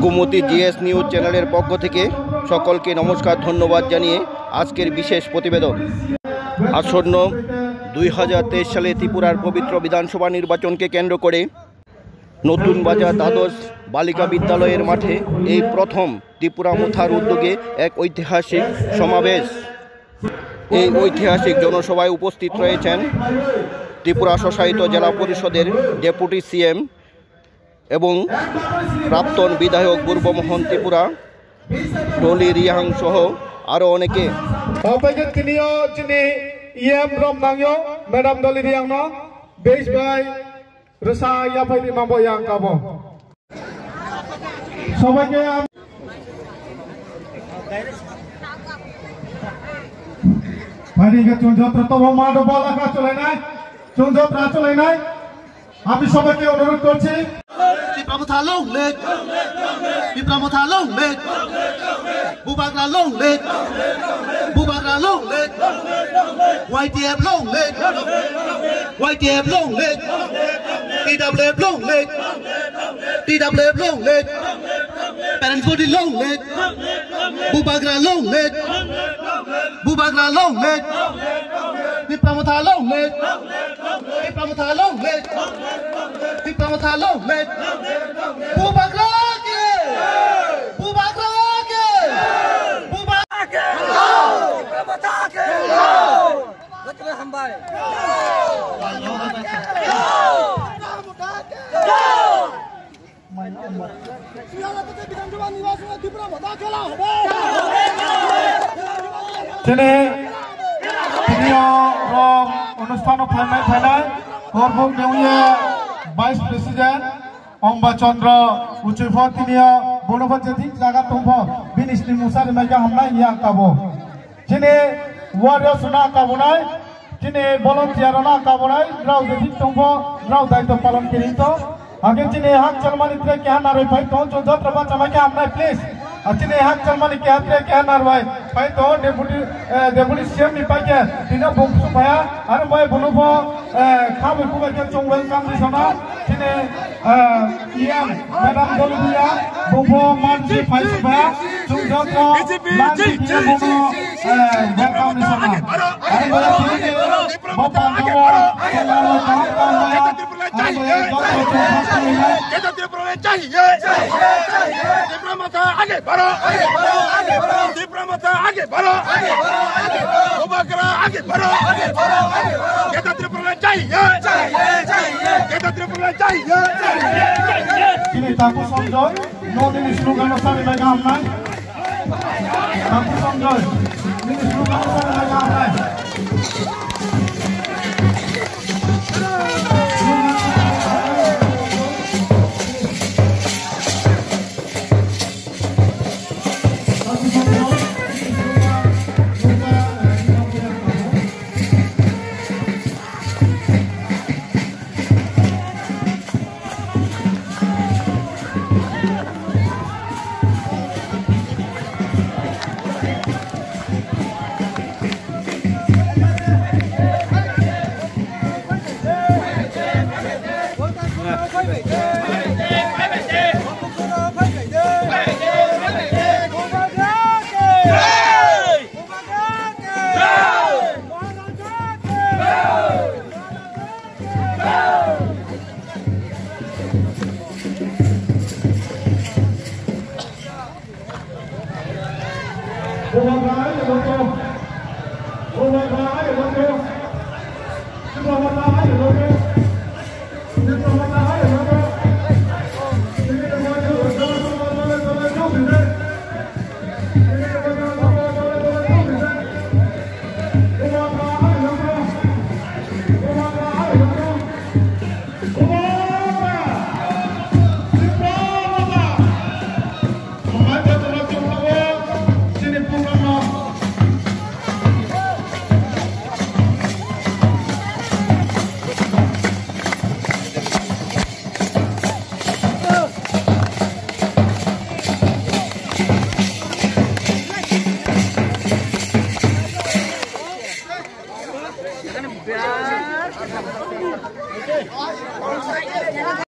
Gomti GS news চ্যানেলের পক্ষ থেকে সকলকে নমস্কার, ধন্যবাদ জানিয়ে আজকের বিশেষ প্রতিবেদন। আসন্ন 2023 সালে ত্রিপুরার পবিত্র বিধানসভা নির্বাচনকে কেন্দ্র করে নতুন বাজার দ্বাদশ বালিকা বিদ্যালয়ের মাঠে এই প্রথম ত্রিপুরা মুথার উদ্যোগে এক ঐতিহাসিক সমাবেশ। এই ঐতিহাসিক জনসভায় উপস্থিত রয়েছেন ত্রিপুরা স্বশাসিত জেলা পরিষদের ডেপুটি সিএম এবং প্রাক্তন বিধায়ক পূর্বমোহন ত্রিপুরা, ডলি রিয়াং সহ আরও অনেকে। ম্যাডাম ডলি রিয়াং বেশ ভাই রসা ইয়াফাইদি মাবো ইয়াং কাবো সবাইকে ভাইকে চুনযন্ত্র তো মাডো বলা কাজ চলে নাই, চুনযন্ত্র চলে নাই। আমি সবাইকে অনুরোধ করছি Pipramuta long leg, Pipramuta long leg, Bubagra long leg, Bubagra long leg, YTF long leg, YTF long leg, TWF long leg, TWF long leg, Parents body long leg, Bubagra long leg, Bubagra long leg, Pipramuta long leg, Pipramuta long leg, Pipramuta long leg. Bubagra ke, Bubagra ke, Bubagra ke, Pipramuta ke, Gatra hambai, Pipramuta ke, Jadi video rom অনুষ্ঠান final গর্ভক নেউয়ে vice president Amba চন্দ্র উচিফর তিনিও বনফত যেতি জায়গা তংফ বিনিসনি মুসারি মাইকা হামনাই ইয়া কাবো যিনি ওয়ারিও সুনা কাবনাই যিনি volunteer না কাবনাই রাও যেতি তংফ রাও দায়িত্ব পালন করিত আগে যিনি হাক চলমানি ত্রে কেহা নারই ভাই তো যত বাচ্চা মাইকা হামনাই প্লিজ আজকে হাক চলমানি কেহা ত্রে কেহা নারই ভাই তো ডেপুটি সিএম নি পাইকে তিনা বংশু ভায়া আর ভাই বনফ খাবে কুবাকে চং ওয়েলকাম দিছনা যিনি ইএম ম্যাডাম দলবিয়া বংফ মানসি ফাইসবা চং যত লাঞ্চি কে বনো ওয়েলকাম দিছনা আর বলা তিনি বাপা নও কেলানো কাম কামায়া আর বলা যত कहते त्रिपुरा चाहिए, त्रिपुरा आगे बढ़ो, त्रिपुरा आगे बढ़ो, बुबाग्रा आगे बढ़ो, कहते त्रिपुरा चाहिए, कहते त्रिपुरा चाहिए। Ini tamu sonjol, no ini slogan sari mereka amnai. Tamu sonjol, ini slogan sari mereka amnai. Bubagra,